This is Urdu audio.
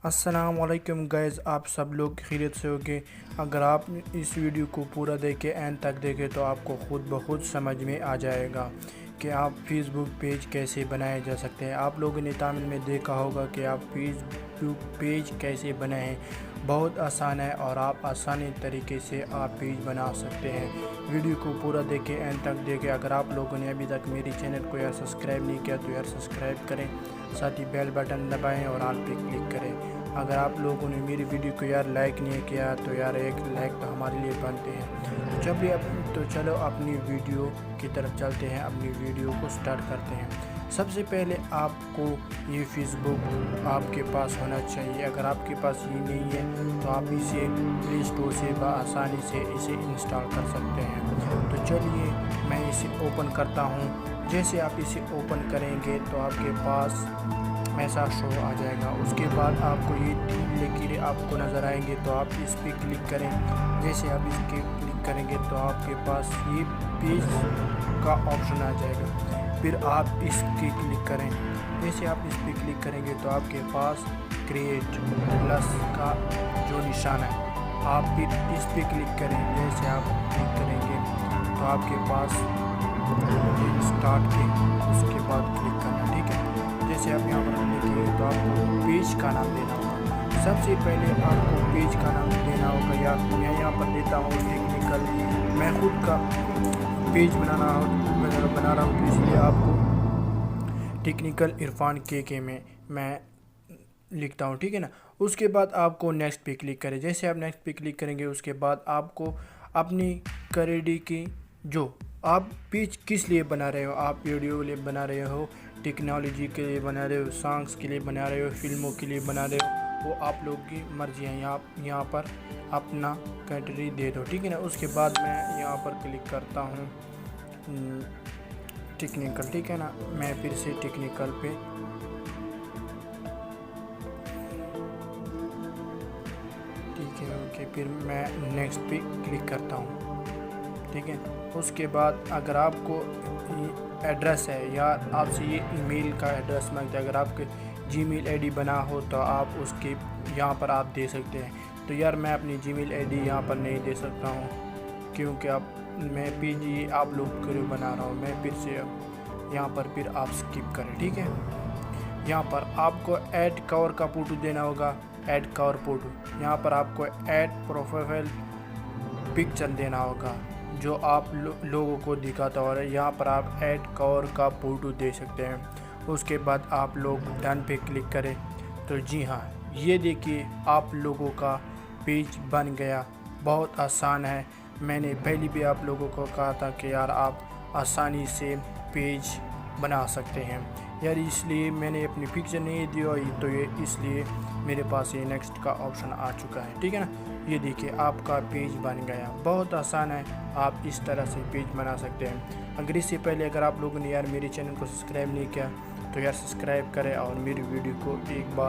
السلام علیکم گائز، آپ سب لوگ خیریت سے ہوگے۔ اگر آپ اس ویڈیو کو پورا دیکھیں، اینڈ تک دیکھیں تو آپ کو خود بخود سمجھ میں آ جائے گا کہ آپ فیس بک پیج کیسے بنائے جا سکتے ہیں۔ آپ لوگوں نے تامل میں دیکھا ہوگا کہ آپ فیس بک پیج کیسے بنائیں۔ بہت آسان ہے اور آپ آسانی طریقے سے آپ پیج بنا سکتے ہیں۔ ویڈیو کو پورا دیکھیں، اینڈ تک دیکھیں۔ اگر آپ لوگوں نے ابھی تک میری چینل کو سبسکرائب نہیں کیا تو سبسکرائب کریں، ساتھ ہی بیل بٹن دبائیں اور آل پہ کلک کریں۔ اگر آپ لوگوں نے میری ویڈیو کو لائک نہیں کیا تو ایک لائک تو ہمارے لیے بنتے ہیں۔ تو چلو اپنی ویڈیو کی طرف چلتے ہیں، اپنی ویڈیو کو سٹارٹ کرتے ہیں۔ سب سے پہلے آپ کو یہ فیس بک آپ کے پاس ہونا چاہیے۔ اگر آپ کے پاس یہ نہیں ہے تو آپ اسے پلے اسٹور سے بآسانی سے اسے انسٹال کر سکتے ہیں۔ تو چلیے میں اسے اوپن کرتا ہوں۔ جیسے آپ اسے اوپن کریں گے تو آپ کے پاس ایسا شو آ جائے گا۔ اس کے بعد آپ کو یہ 3 لکیریں آپ کو نظر آئیں گے تو آپ اس پہ کلک کریں۔ جیسے آپ اس کے کلک کریں گے تو آپ کے پاس یہ پیج کا آپشن آ جائے گا۔ پھر آپ اس کے کلک کریں۔ جیسے آپ اس پہ کلک کریں گے تو آپ کے پاس کریٹ پلس کا جو نشان ہے، آپ پھر اس پہ کلک کریں۔ جیسے آپ کلک کریں گے تو آپ کے پاس اسٹارٹ کے اس کے بعد کلک کرنا، ٹھیک ہے۔ جیسے آپ یہاں پر لکھیں گے تو آپ کو پیج کا نام دینا ہوگا۔ سب سے پہلے آپ کو پیج کا نام دینا ہوگا، یا میں یہاں پر دیتا ہوں ٹیکنیکل۔ میں خود کا پیج بنا رہا ہوں تو اس لیے آپ کو ٹیکنیکل عرفان کے میں لکھتا ہوں، ٹھیک ہے نا۔ اس کے بعد آپ کو نیکسٹ پہ کلک کریں۔ جیسے آپ نیکسٹ پہ کلک کریں گے اس کے بعد آپ کو اپنی کریڈی کی جو آپ پیج کس لیے بنا رہے ہو، آپ ویڈیو کے لیے بنا رہے ہو، ٹیکنالوجی کے لیے بنا رہے ہو، سانگس کے لیے بنا رہے ہو، فلموں کے لیے بنا رہے ہو، وہ آپ لوگ کی مرضی ہے۔ یہاں پر اپنا کیٹیگری دے دو، ٹھیک ہے نا۔ اس کے بعد میں یہاں پر کلک کرتا ہوں ٹیکنیکل، ٹھیک ہے نا۔ میں پھر سے ٹیکنیکل پہ ٹھیک ہے، اوکے، پھر میں نیکسٹ پہ کلک کرتا ہوں، ٹھیک ہے۔ اس کے بعد اگر آپ کو ایڈریس ہے یا آپ سے یہ ای میل کا ایڈریس مانگتا ہے، اگر آپ کے جی میل آئی ڈی بنا ہو تو آپ اس کے یہاں پر آپ دے سکتے ہیں۔ تو میں اپنی جی میل آئی ڈی یہاں پر نہیں دے سکتا ہوں کیونکہ میں پی جی آپ لوگ کے لیے بنا رہا ہوں۔ میں پھر سے یہاں پر پھر آپ سکپ کریں، ٹھیک ہے۔ یہاں پر آپ کو ایڈ کور کا فوٹو دینا ہوگا، ایڈ کور فوٹو۔ یہاں پر آپ کو ایڈ پروفائل پکچر دینا ہوگا جو آپ لوگوں کو دکھاتا ہو۔ یہاں پر آپ ایڈ کور کا فوٹو دے سکتے ہیں۔ اس کے بعد آپ لوگ ڈن پہ کلک کریں تو جی ہاں، یہ دیکھیے آپ لوگوں کا پیج بن گیا۔ بہت آسان ہے۔ میں نے پہلے بھی آپ لوگوں کو کہا تھا کہ آپ آسانی سے پیج بنا سکتے ہیں اس لیے میں نے اپنی پکچر نہیں دی ہوئی تو اس لیے میرے پاس یہ نیکسٹ کا آپشن آ چکا ہے، ٹھیک ہے نا۔ یہ دیکھیے آپ کا پیج بن گیا۔ بہت آسان ہے، آپ اس طرح سے پیج بنا سکتے ہیں۔ اگر اس سے پہلے اگر آپ لوگوں نے میری چینل کو سبسکرائب نہیں کیا تو سبسکرائب کریں اور میری ویڈیو کو ایک بار